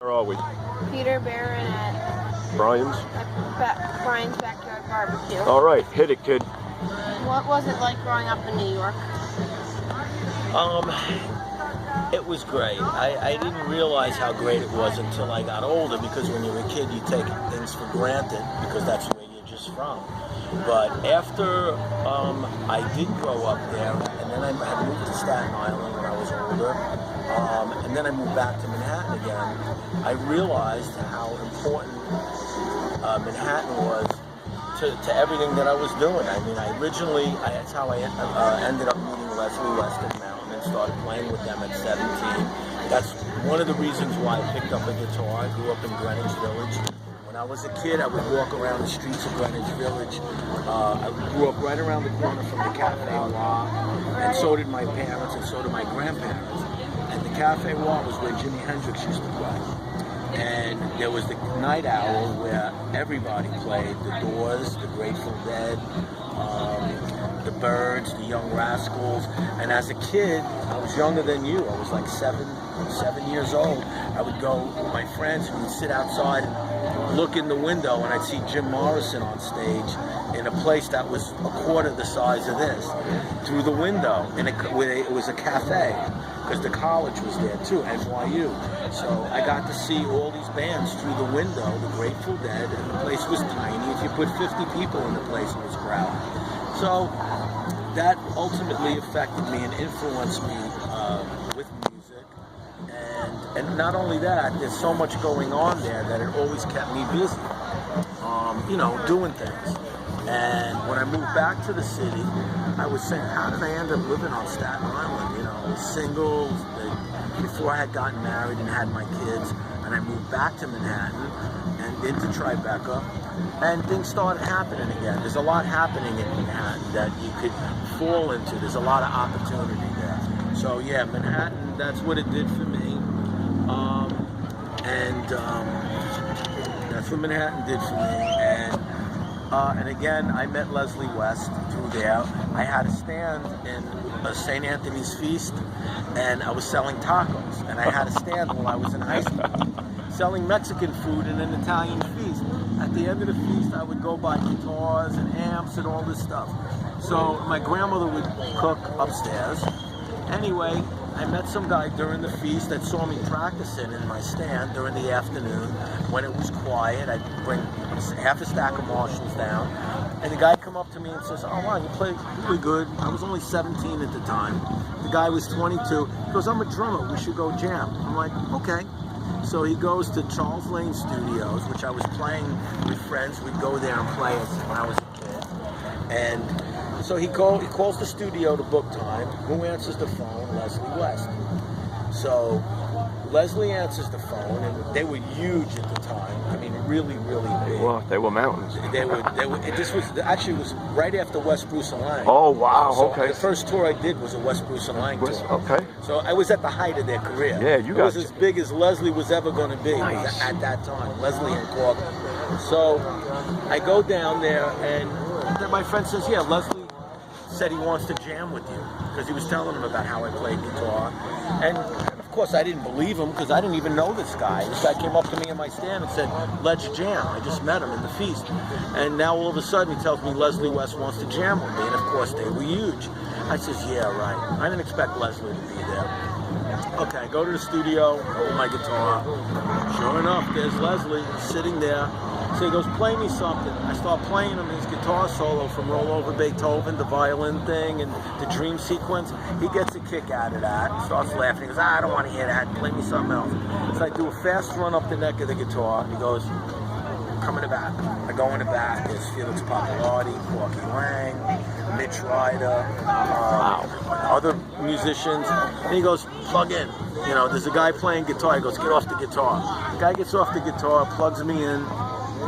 Where are we? Peter Barron at Brian's? Brian's Backyard Barbecue. All right, hit it, kid. What was it like growing up in New York? It was great. I didn't realize how great it was until I got older, because when you're a kid you take things for granted because that's where you're just from. But after I did grow up there, and then I had moved to Staten Island when I was older, and then I moved back to Manhattan again, I realized how important Manhattan was to everything that I was doing. I mean, that's how I ended up meeting Leslie West and Mountain and started playing with them at 17. That's one of the reasons why I picked up a guitar. I grew up in Greenwich Village. When I was a kid, I would walk around the streets of Greenwich Village. I grew up right around the corner from the Cafe Noir, and so did my parents, and so did my grandparents. And the Cafe Noir was where Jimi Hendrix used to play. And there was the Night Owl where everybody played. The Doors, the Grateful Dead, the Byrds, the Young Rascals. And as a kid, I was younger than you. I was like seven years old. I would go with my friends and we'd sit outside and look in the window, and I'd see Jim Morrison on stage in a place that was a quarter the size of this, through the window. And it was a cafe, because the college was there too, NYU. So I got to see all these bands through the window, the Grateful Dead, and the place was tiny. If you put 50 people in the place, it was crowded. So that ultimately affected me and influenced me with music. And not only that, there's so much going on there that it always kept me busy, doing things. And when I moved back to the city, I was saying, how did I end up living on Staten Island? I was single before I had gotten married and had my kids, and I moved back to Manhattan and into Tribeca, and things started happening again. There's a lot happening in Manhattan that you could fall into. There's a lot of opportunity there. So yeah, Manhattan, that's what it did for me. That's what Manhattan did for me. And again, I met Leslie West through there. I had a stand in St. Anthony's Feast, and I was selling tacos. And I had a stand while I was in high school, selling Mexican food in an Italian feast. At the end of the feast, I would go buy guitars and amps and all this stuff. So my grandmother would cook upstairs. Anyway, I met some guy during the feast that saw me practicing in my stand during the afternoon. When it was quiet, I'd bring half a stack of Marshalls down, and the guy come up to me and says, "Oh wow, you play really good." I was only 17 at the time. The guy was 22. He goes, "I'm a drummer, we should go jam." I'm like, okay. So he goes to Charles Lane Studios, which I was playing with friends. We'd go there and play when I was a kid. And so he calls the studio to book time. Who answers the phone? Leslie West. So Leslie answers the phone, and they were huge at the time. I mean, really, really big. Well, they were mountains. They were. This was actually right after West Bruce and Lang. Oh wow! So okay. The first tour I did was a West Bruce and Lang tour. Okay. So I was at the height of their career. Yeah, It was as big as Leslie was ever going to be. Nice. At that time. Leslie and Cork. So I go down there, and then my friend says, "Yeah, Leslie said he wants to jam with you," because he was telling him about how I played guitar. And of course I didn't believe him, because I didn't even know this guy. This guy came up to me in my stand and said, "Let's jam." I just met him in the feast. And now all of a sudden he tells me Leslie West wants to jam with me. And of course they were huge. I says, "Yeah, right." I didn't expect Leslie to be there. Okay, I go to the studio with my guitar. Sure enough, there's Leslie sitting there. So he goes, "Play me something." I start playing him his guitar solo from Roll Over Beethoven, the violin thing, and the dream sequence. He gets a kick out of that, starts laughing. He goes, "I don't want to hear that, play me something else." So I do a fast run up the neck of the guitar. He goes, "Come in the back." I go in the back. There's Felix Pappalardi, Corky Lang, Mitch Ryder, other musicians. And he goes, "Plug in." There's a guy playing guitar. He goes, "Get off the guitar." The guy gets off the guitar, plugs me in.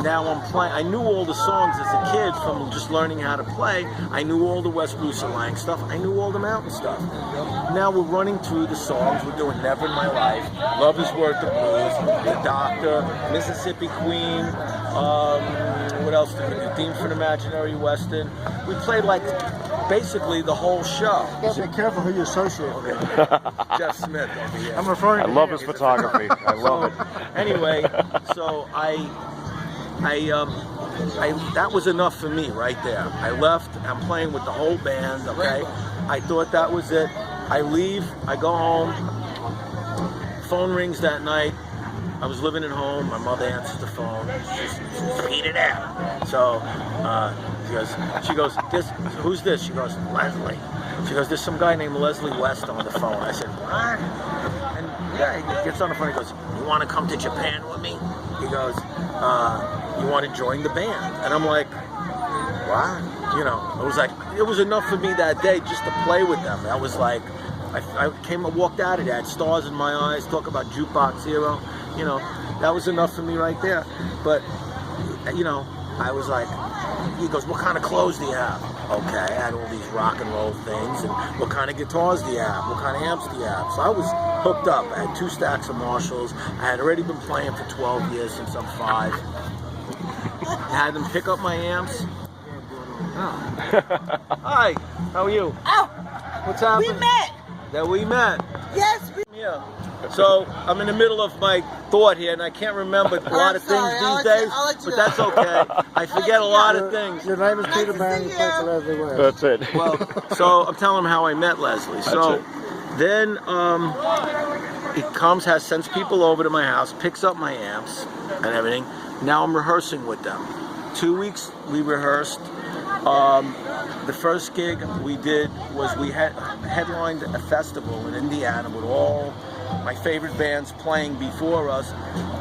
Now I'm playing. I knew all the songs as a kid from just learning how to play. I knew all the West Bruce and Lang stuff. I knew all the mountain stuff. Now we're running through the songs. We're doing "Never in My Life," "Love Is Worth the Blues," "The Doctor," "Mississippi Queen." What else did we do? "Theme for an Imaginary Western." We played like basically the whole show. You gotta be careful who you associate with. Jeff Smith over here. I'm referring I to love him. his photography. I love it. Anyway, so I that was enough for me right there. I left. I'm playing with the whole band. Okay, I thought that was it. I leave. I go home. Phone rings that night. I was living at home. My mother answers the phone. She's beat it out. So she goes, who's this? She goes, Leslie. She goes, there's some guy named Leslie West on the phone. I said, what? And yeah, he gets on the phone. He goes, you want to come to Japan with me? He goes, you want to join the band? And I'm like, what? You know, it was enough for me that day just to play with them. That was like, I walked out of that, stars in my eyes, talk about Jukebox Hero. You know, that was enough for me right there. But, you know, I was like, he goes, what kind of clothes do you have? Okay, I had all these rock and roll things. And what kind of guitars do you have? What kind of amps do you have? So I was hooked up. I had 2 stacks of Marshalls. I had already been playing for 12 years since I'm 5. I had them pick up my amps. Oh. Hi, how are you? Oh, What's happening? we met. That we met. Yes, we. Yeah. So I'm in the middle of my thought here, and I can't remember a lot of things these days, but that's okay. I forget a lot of things. Your name is Nice Peter to Mann. see You play for you. Leslie West. That's it. Well, so I'm telling him how I met Leslie. So it. then he sends people over to my house, picks up my amps and everything. Now I'm rehearsing with them. 2 weeks we rehearsed. The first gig we did was we had headlined a festival in Indiana with all my favorite bands playing before us,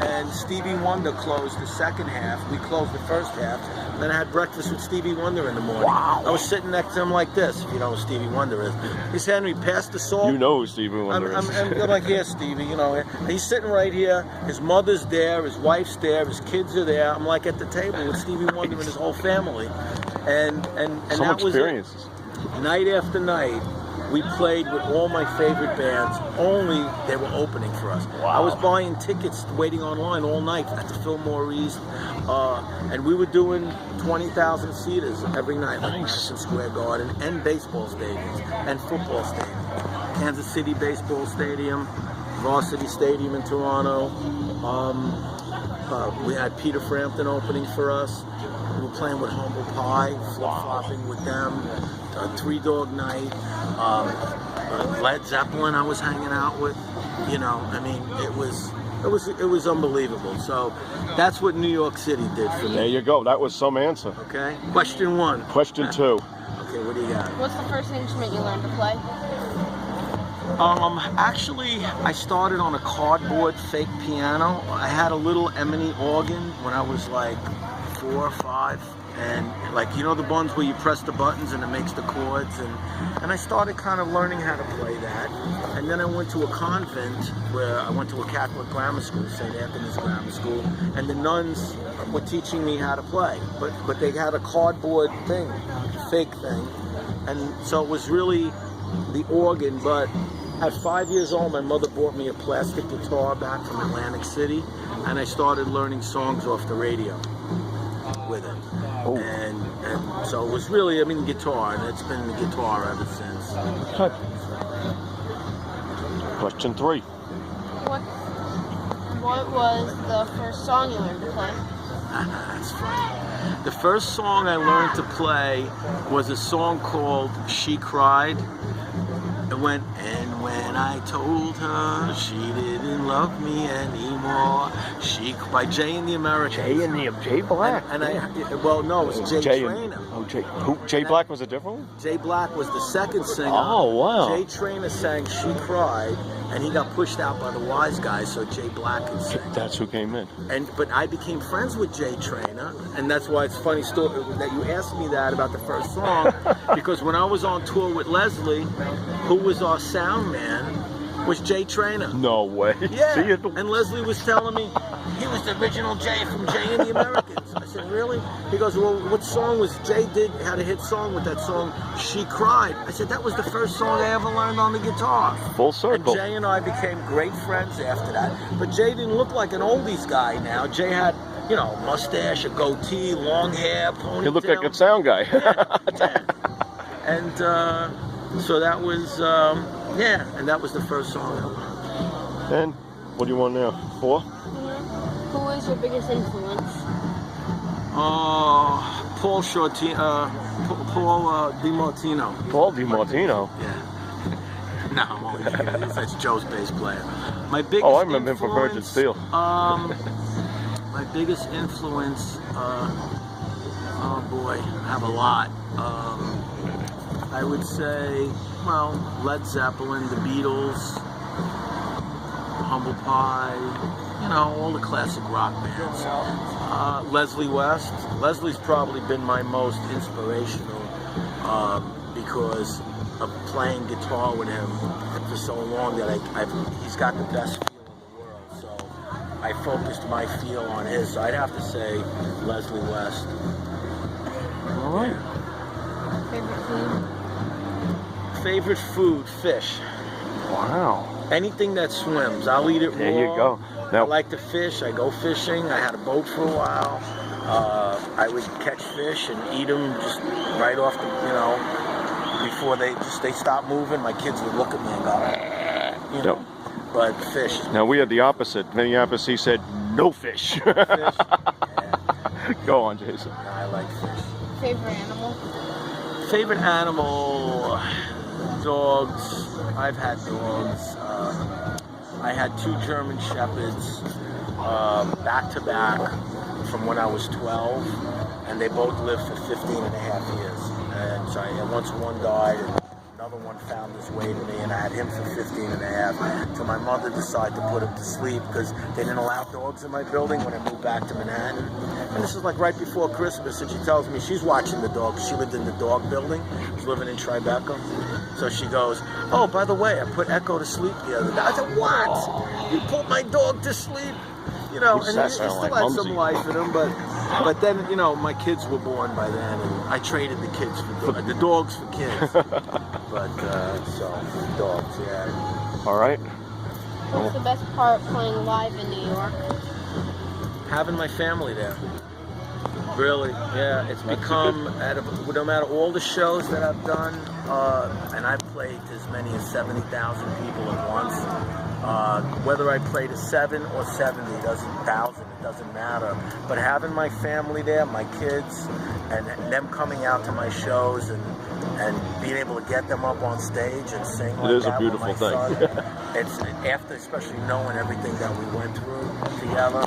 and Stevie Wonder closed the second half. We closed the first half. Then I had breakfast with Stevie Wonder in the morning. Wow. I was sitting next to him like this, if you know who Stevie Wonder is. He's Henry, pass the salt. You know who Stevie Wonder is. I'm like, here, Stevie, you know. And he's sitting right here. His mother's there. His wife's there. His kids are there. I'm like at the table with Stevie Wonder and his whole family. And Some that was it. experiences. Night after night, we played with all my favorite bands. Only they were opening for us. Wow. I was buying tickets, waiting online all night at the Fillmore East, and we were doing 20,000 seaters every night, like Madison Square Garden, and baseball stadiums, and football stadiums. Kansas City Baseball Stadium, Varsity Stadium in Toronto. We had Peter Frampton opening for us. We were playing with Humble Pie, flip-flopping with them. Three Dog Night. Led Zeppelin I was hanging out with. You know, I mean, it was unbelievable. So that's what New York City did for me. There you go. That was some answer. Okay. Question 1. Question 2. Okay, what do you got? What's the first instrument you learned to play? Actually, I started on a cardboard fake piano. I had a little Emily organ when I was like 4 or 5, and like, you know, the ones where you press the buttons and it makes the chords, and I started kind of learning how to play that. And then I went to a convent where I went to a Catholic grammar school, St. Anthony's Grammar School, and the nuns were teaching me how to play, but they had a cardboard thing, fake thing, and so it was really the organ. But at 5 years old, my mother bought me a plastic guitar back from Atlantic City, and I started learning songs off the radio with it. Oh. And so it was really, I mean, guitar, and it's been the guitar ever since. Okay. Question 3. What was the first song you learned to play? That's funny. The first song I learned to play was a song called She Cried. It went, and when I told her she didn't love me anymore, by Jay and the Americans. Jay Black. And well, no, it was Jay Traynor. Jay Black was a different one? Jay Black was the second singer. Oh, wow. Jay Traynor sang She Cried, and he got pushed out by the wise guys, so Jay Black could sing. That's who came in. But I became friends with Jay Traynor, and that's why it's a funny story that you asked me that about the first song, because when I was on tour with Leslie, who was our sound man, was Jay Traynor. No way. Yeah, See, and Leslie was telling me he was the original Jay from Jay and the Americans. I said, really? He goes, well, what song was Jay had a hit song with that song, She Cried. I said, that was the first song I ever learned on the guitar. Full circle. And Jay and I became great friends after that. But Jay didn't look like an oldies guy now. Jay had, you know, mustache, a goatee, long hair, ponytail. He looked like a sound guy. Yeah. And so that was, and that was the first song I learned. And what do you want now? 4? Who is your biggest influence? Paul DiMartino. Paul DiMartino. Yeah. No, I'm only kidding. That's Joe's bass player. My biggest Oh, I remember him from Virgin Steel. My biggest influence, oh boy, I have a lot. I would say, well, Led Zeppelin, the Beatles, Humble Pie, you know, all the classic rock bands. Leslie West. Leslie's probably been my most inspirational because of playing guitar with him for so long that he's got the best feel in the world. So I focused my feel on his. So I'd have to say Leslie West. All right. Favorite food? Favorite food, fish. Wow. Anything that swims, I'll eat it raw. There you go. I Now, like to fish. I go fishing. I had a boat for a while. I would catch fish and eat them just right off the, you know, before they stop moving. My kids would look at me and go, you know. Yep. But fish. Now we had the opposite. Minneapolis, he said no fish. Fish. Yeah. Go on, Jason. No, I like fish. Favorite animal? Favorite animal, dogs. I've had dogs. I had 2 German Shepherds back to back from when I was 12, and they both lived for 15 and a half years. And once one died, and another one found his way to me, and I had him for 15 and a half, until my mother decided to put him to sleep because they didn't allow dogs in my building when I moved back to Manhattan. And this is like right before Christmas, and she tells me she's watching the dog. She lived in the dog building. She's living in Tribeca. So she goes, oh, by the way, I put Echo to sleep the other day. I said, what? You put my dog to sleep? You know, and he still like had Mumsy. some life in him, but then, you know, my kids were born by then, and I traded the kids for the dogs for kids. But, so, dogs, yeah. All right. What's the best part playing live in New York? Having my family there. Really, yeah. It's become, no matter all the shows that I've done, and I've played to as many as 70,000 people at once. Whether I play to 7 or 70, it doesn't matter. But having my family there, my kids, and them coming out to my shows and being able to get them up on stage and sing like It is a that beautiful with my thing. son, it's after, especially knowing everything that we went through together.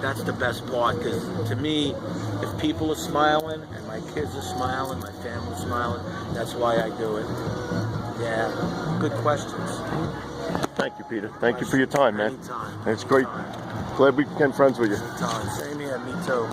That's the best part, because to me, if people are smiling and my kids are smiling, my family's smiling, that's why I do it. Yeah, good questions. Thank you, Peter. Thank you for your time, man. Anytime. It's great. Glad we became friends with you. Anytime. Same here. Me too.